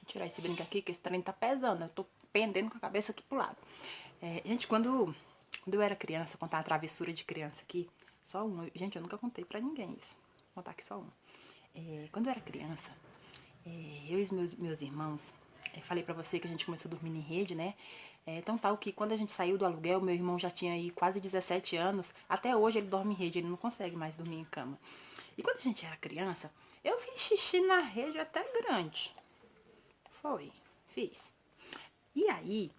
tirar esse brinco aqui, que esse trem tá pesando. Eu tô pendendo com a cabeça aqui pro lado. Gente, quando eu era criança, contar uma travessura de criança aqui, só uma. Gente, eu nunca contei pra ninguém isso. Vou contar aqui só uma. Quando eu era criança, eu e os meus irmãos, falei pra você que a gente começou a dormir em rede, né? Então tal que quando a gente saiu do aluguel, meu irmão já tinha aí quase 17 anos. Até hoje ele dorme em rede, ele não consegue mais dormir em cama. E quando a gente era criança, eu fiz xixi na rede até grande. Fiz. E aí,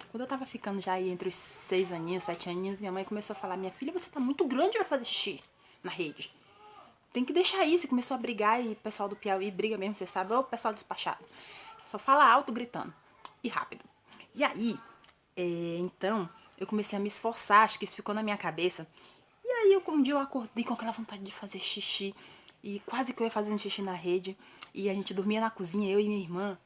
quando eu tava ficando já aí entre os 6 aninhos, 7 aninhos, minha mãe começou a falar: minha filha, você tá muito grande pra fazer xixi na rede. Tem que deixar isso. E começou a brigar, e o pessoal do Piauí briga mesmo, você sabe, o pessoal despachado. Só fala alto, gritando. E rápido. E aí, então, eu comecei a me esforçar, acho que isso ficou na minha cabeça. E aí, um dia eu acordei com aquela vontade de fazer xixi. E quase que eu ia fazendo xixi na rede. E a gente dormia na cozinha, eu e minha irmã.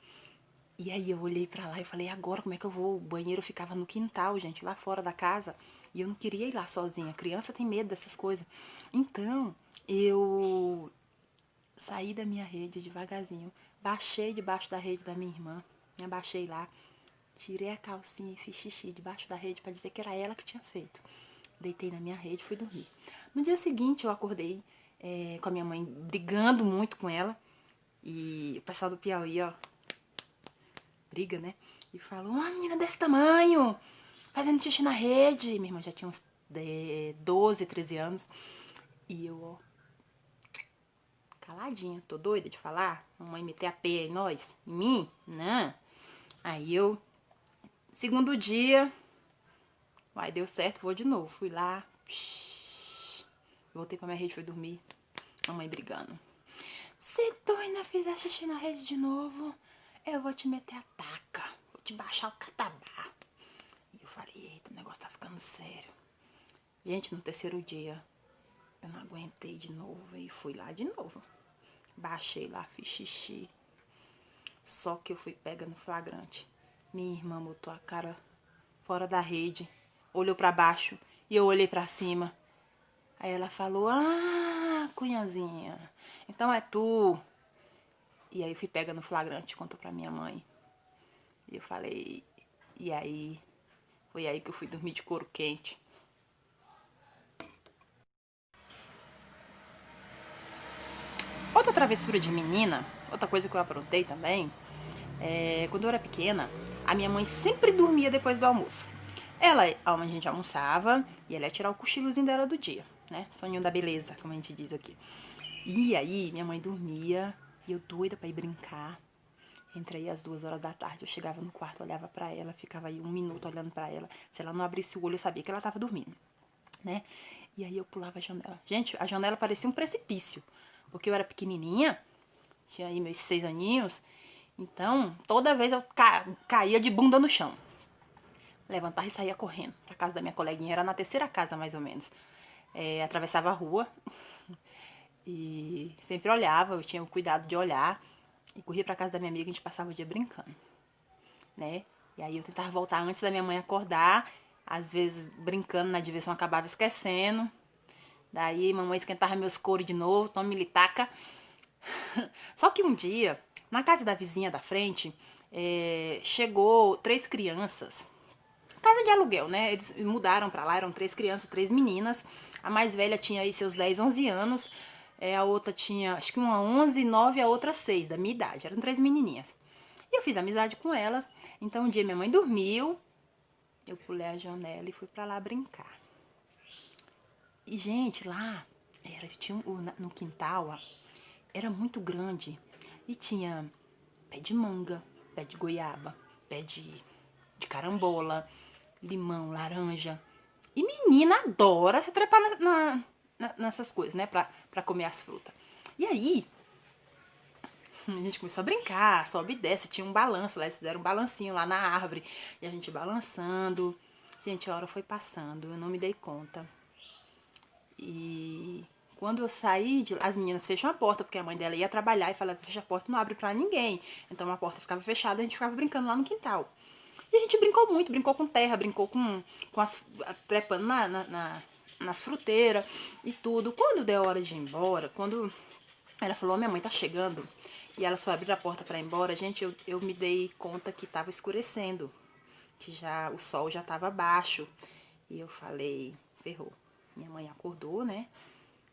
E aí eu olhei pra lá e falei: agora como é que eu vou? O banheiro ficava no quintal, gente, lá fora da casa. E eu não queria ir lá sozinha. Criança tem medo dessas coisas. Então, eu saí da minha rede devagarzinho. Baixei debaixo da rede da minha irmã. Me abaixei lá. Tirei a calcinha e fiz xixi debaixo da rede pra dizer que era ela que tinha feito. Deitei na minha rede e fui dormir. No dia seguinte eu acordei com a minha mãe brigando muito com ela. E o pessoal do Piauí, ó, briga, né? E falou: uma menina desse tamanho, fazendo xixi na rede. Minha irmã já tinha uns 12, 13 anos. E eu, ó, caladinha, tô doida de falar. Mamãe meter a peia em nós, em mim, não. Aí eu, segundo dia, vai, deu certo, vou de novo. Fui lá, voltei pra minha rede, fui dormir. Mamãe brigando: se tu ainda fizer xixi na rede de novo, eu vou te meter a taca, vou te baixar o catabá. E eu falei: eita, o negócio tá ficando sério. Gente, no terceiro dia, eu não aguentei de novo e fui lá de novo. Baixei lá, fiz xixi. Só que eu fui pega no flagrante. Minha irmã botou a cara fora da rede, olhou pra baixo e eu olhei pra cima. Aí ela falou: ah, cunhazinha, então é tu. E aí eu fui pega no flagrante, contou pra minha mãe. E eu falei: e aí? Foi aí que eu fui dormir de couro quente. Outra travessura de menina, outra coisa que eu aprontei também, quando eu era pequena, a minha mãe sempre dormia depois do almoço. A gente almoçava e ela ia tirar o cochilozinho dela do dia, né? Soninho da beleza, como a gente diz aqui. E aí, minha mãe dormia e eu doida pra ir brincar. Entre aí as 2 horas da tarde, eu chegava no quarto, olhava pra ela, ficava aí 1 minuto olhando pra ela. Se ela não abrisse o olho, eu sabia que ela tava dormindo, né? E aí eu pulava a janela. Gente, a janela parecia um precipício, porque eu era pequenininha, tinha aí meus 6 aninhos, então toda vez eu caía de bunda no chão. Levantava e saía correndo pra casa da minha coleguinha, era na terceira casa mais ou menos. Atravessava a rua e sempre olhava, eu tinha o cuidado de olhar e corria pra casa da minha amiga, a gente passava o dia brincando, né? E aí eu tentava voltar antes da minha mãe acordar, às vezes brincando na diversão acabava esquecendo. Daí mamãe esquentava meus couros de novo, toma militaca. Só que um dia, na casa da vizinha da frente, chegou 3 crianças. Casa de aluguel, né? Eles mudaram pra lá, eram 3 crianças, 3 meninas. A mais velha tinha aí seus 10, 11 anos. A outra tinha, acho que uma 11, 9 e a outra 6, da minha idade. Eram 3 menininhas. E eu fiz amizade com elas. Então um dia minha mãe dormiu, eu pulei a janela e fui pra lá brincar. E gente, lá tinha no quintal, ó, era muito grande. E tinha pé de manga, pé de goiaba, pé de carambola, limão, laranja. E menina adora se trepar nessas coisas, né? Pra comer as frutas. E aí, a gente começou a brincar, sobe e desce. Tinha um balanço lá, eles fizeram um balancinho lá na árvore. E a gente balançando. Gente, a hora foi passando, eu não me dei conta. E quando eu saí, as meninas fecham a porta, porque a mãe dela ia trabalhar e falava: fecha a porta, não abre pra ninguém. Então a porta ficava fechada, a gente ficava brincando lá no quintal. E a gente brincou muito, brincou com terra, brincou com trepando nas fruteiras e tudo. Quando deu a hora de ir embora, quando ela falou: minha mãe tá chegando, e ela só abriu a porta pra ir embora, gente, eu me dei conta que tava escurecendo, que já o sol já tava baixo. E eu falei, ferrou. Minha mãe acordou, né?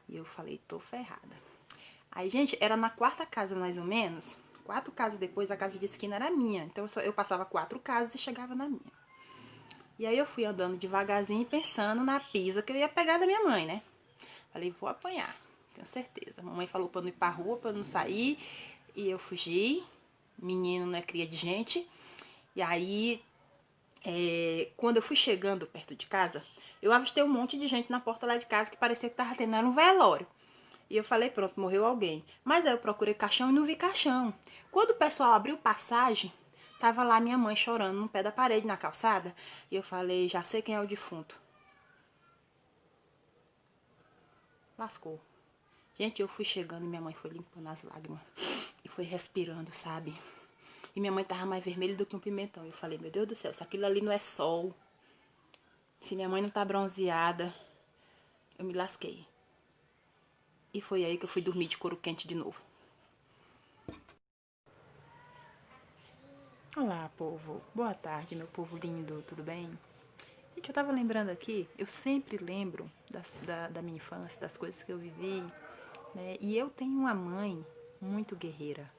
E eu falei, tô ferrada. Aí, gente, era na quarta casa, mais ou menos. 4 casas depois, a casa de esquina era minha. Então, eu passava 4 casas e chegava na minha. E aí, eu fui andando devagarzinho, pensando na pisa que eu ia pegar da minha mãe, né? Falei, vou apanhar, tenho certeza. A mamãe falou pra eu não ir pra rua, pra eu não sair. E eu fugi. Menino não é cria de gente. E aí, quando eu fui chegando perto de casa, eu avistei um monte de gente na porta lá de casa que parecia que tava tendo um velório. E eu falei, pronto, morreu alguém. Mas aí eu procurei caixão e não vi caixão. Quando o pessoal abriu passagem, tava lá minha mãe chorando no pé da parede, na calçada. E eu falei, já sei quem é o defunto. Lascou. Gente, eu fui chegando e minha mãe foi limpando as lágrimas. E foi respirando, sabe? E minha mãe tava mais vermelha do que um pimentão. Eu falei, meu Deus do céu, se aquilo ali não é sol, se minha mãe não tá bronzeada, eu me lasquei. E foi aí que eu fui dormir de couro quente de novo. Olá, povo. Boa tarde, meu povo lindo, tudo bem? Gente, eu tava lembrando aqui, eu sempre lembro da minha infância, das coisas que eu vivi, né? E eu tenho uma mãe muito guerreira,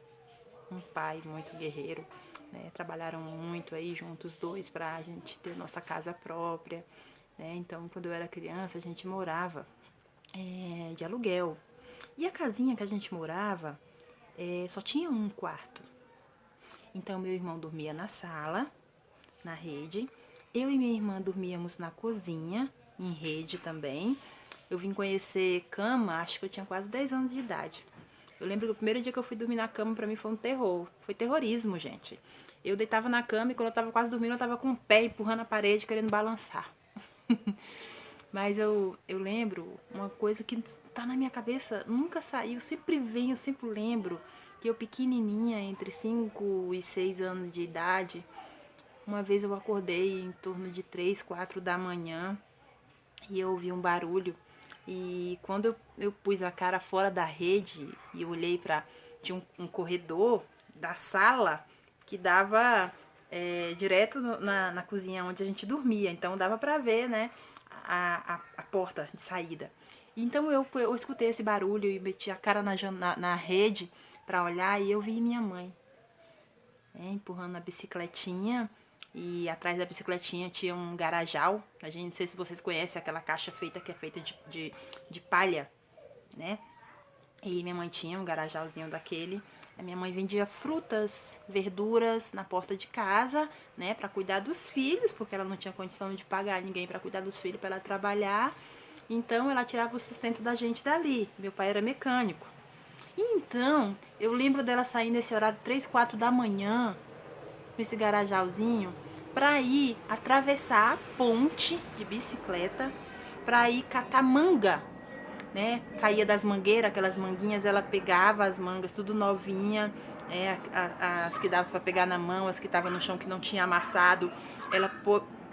um pai muito guerreiro, né? Trabalharam muito aí juntos, os dois, pra gente ter nossa casa própria, né? Então, quando eu era criança, a gente morava de aluguel. E a casinha que a gente morava só tinha um quarto. Então, meu irmão dormia na sala, na rede. Eu e minha irmã dormíamos na cozinha, em rede também. Eu vim conhecer cama, acho que eu tinha quase 10 anos de idade. Eu lembro que o primeiro dia que eu fui dormir na cama, pra mim foi um terror. Foi terrorismo, gente. Eu deitava na cama e quando eu tava quase dormindo, eu tava com o pé empurrando a parede, querendo balançar. Mas eu lembro uma coisa que tá na minha cabeça, nunca saiu, sempre vem, eu sempre lembro que eu pequenininha, entre 5 e 6 anos de idade, uma vez eu acordei em torno de 3, 4 da manhã e eu ouvi um barulho. E quando eu pus a cara fora da rede e eu olhei para tinha um corredor da sala que dava direto na cozinha onde a gente dormia. Então dava para ver, né, a porta de saída. Então eu escutei esse barulho e meti a cara na rede para olhar e eu vi minha mãe empurrando a bicicletinha. E atrás da bicicletinha tinha um garajal. A gente, não sei se vocês conhecem aquela caixa que é feita de palha, né? E minha mãe tinha um garajalzinho daquele. A minha mãe vendia frutas, verduras na porta de casa, né? Pra cuidar dos filhos, porque ela não tinha condição de pagar ninguém pra cuidar dos filhos, pra ela trabalhar. Então ela tirava o sustento da gente dali. Meu pai era mecânico. Então, eu lembro dela sair nesse horário 3, 4 da manhã, com esse garajalzinho, pra ir atravessar a ponte de bicicleta, pra ir catar manga, né? Caía das mangueiras, aquelas manguinhas, ela pegava as mangas tudo novinha, as que dava pra pegar na mão, as que estavam no chão que não tinha amassado, ela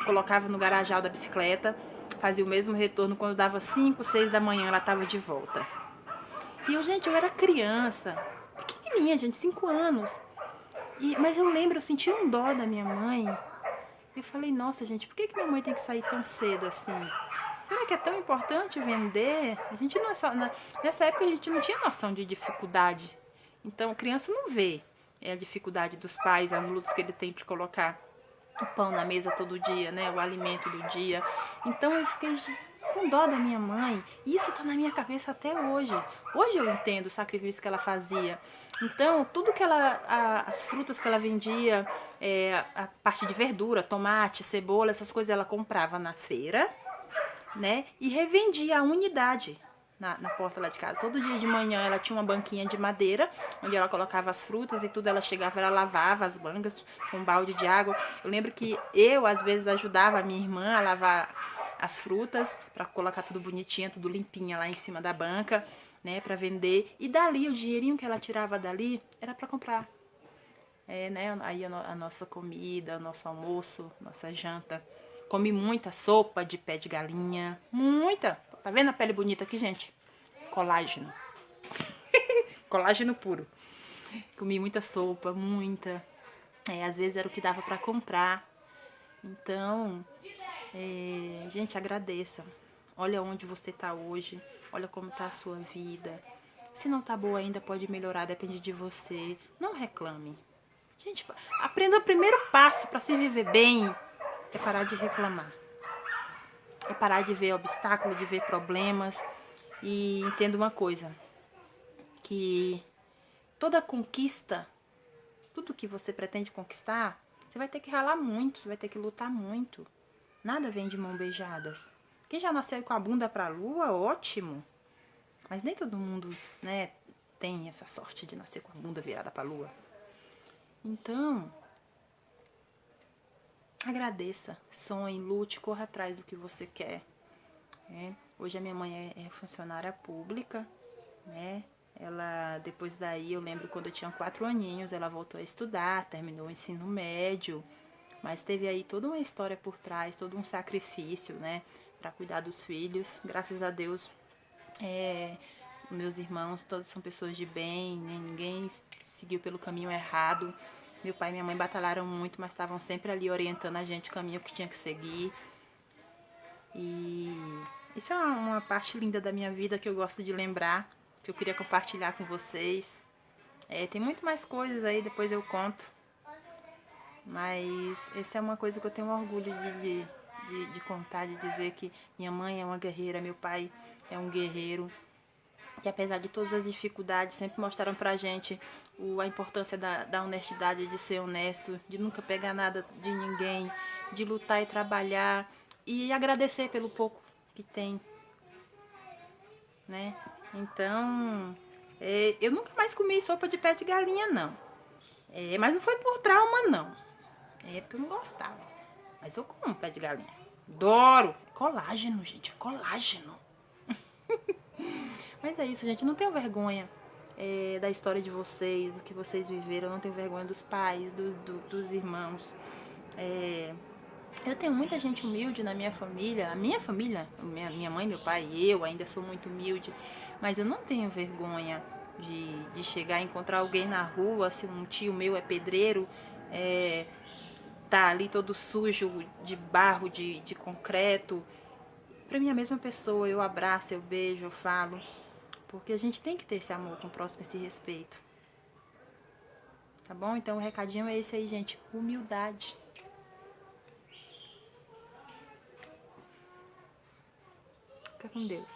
colocava no garajal da bicicleta, fazia o mesmo retorno, quando dava 5, 6 da manhã ela tava de volta. E eu era criança, pequenininha, gente, 5 anos. Mas eu lembro, eu senti um dó da minha mãe. Eu falei, nossa, gente, por que minha mãe tem que sair tão cedo assim? Será que é tão importante vender? A gente não, nessa época a gente não tinha noção de dificuldade. Então, criança não vê a dificuldade dos pais, as lutas que ele tem para colocar o pão na mesa todo dia, né? O alimento do dia. Então eu fiquei com dó da minha mãe. E isso tá na minha cabeça até hoje. Hoje eu entendo o sacrifício que ela fazia. Então, tudo que as frutas que ela vendia, a parte de verdura, tomate, cebola, essas coisas ela comprava na feira, né? E revendia a unidade na porta lá de casa. Todo dia de manhã ela tinha uma banquinha de madeira, onde ela colocava as frutas e tudo. Ela chegava, ela lavava as mangas com um balde de água. Eu lembro que eu, às vezes, ajudava a minha irmã a lavar as frutas, para colocar tudo bonitinha, tudo limpinha lá em cima da banca, né, para vender. E dali, o dinheirinho que ela tirava dali, era para comprar. Né, aí a nossa comida, o nosso almoço, nossa janta. Come muita sopa de pé de galinha, muita. Tá vendo a pele bonita aqui, gente? Colágeno. Colágeno puro. Comi muita sopa, muita. Às vezes era o que dava pra comprar. Então, gente, agradeça. Olha onde você tá hoje. Olha como tá a sua vida. Se não tá boa ainda, pode melhorar, depende de você. Não reclame. Gente, aprenda o primeiro passo para se viver bem é parar de reclamar. É parar de ver obstáculo, de ver problemas. E entenda uma coisa, que toda conquista, tudo que você pretende conquistar, você vai ter que ralar muito, você vai ter que lutar muito. Nada vem de mão beijadas. Quem já nasceu com a bunda pra lua, ótimo. Mas nem todo mundo, né, tem essa sorte de nascer com a bunda virada pra lua. Então, agradeça, sonhe, lute, corra atrás do que você quer. Hoje a minha mãe é funcionária pública, né? Ela, depois daí, eu lembro quando eu tinha 4 aninhos, ela voltou a estudar, terminou o ensino médio, mas teve aí toda uma história por trás, todo um sacrifício, né? Pra cuidar dos filhos. Graças a Deus, meus irmãos todos são pessoas de bem, né? Ninguém seguiu pelo caminho errado. Meu pai e minha mãe batalharam muito, mas estavam sempre ali orientando a gente o caminho que tinha que seguir. E isso é uma parte linda da minha vida que eu gosto de lembrar, que eu queria compartilhar com vocês. Tem muito mais coisas aí, depois eu conto. Mas essa é uma coisa que eu tenho orgulho de contar, de dizer que minha mãe é uma guerreira, meu pai é um guerreiro. Que apesar de todas as dificuldades, sempre mostraram pra gente a importância da honestidade, de ser honesto, de nunca pegar nada de ninguém, de lutar e trabalhar e agradecer pelo pouco que tem, né? Então, eu nunca mais comi sopa de pé de galinha, não. Mas não foi por trauma, não. É porque eu não gostava. Mas eu como pé de galinha. Adoro! Colágeno, gente, colágeno. Mas é isso, gente. Não tenho vergonha da história de vocês, do que vocês viveram. Não tenho vergonha dos pais, dos irmãos. Eu tenho muita gente humilde na minha família. A minha família, minha mãe, meu pai e eu ainda sou muito humilde. Mas eu não tenho vergonha de chegar e encontrar alguém na rua. Se um tio meu é pedreiro, tá ali todo sujo de barro, de concreto. Pra mim é a mesma pessoa. Eu abraço, eu beijo, eu falo. Porque a gente tem que ter esse amor com o próximo, esse respeito. Tá bom? Então o recadinho é esse aí, gente. Humildade. Fica com Deus.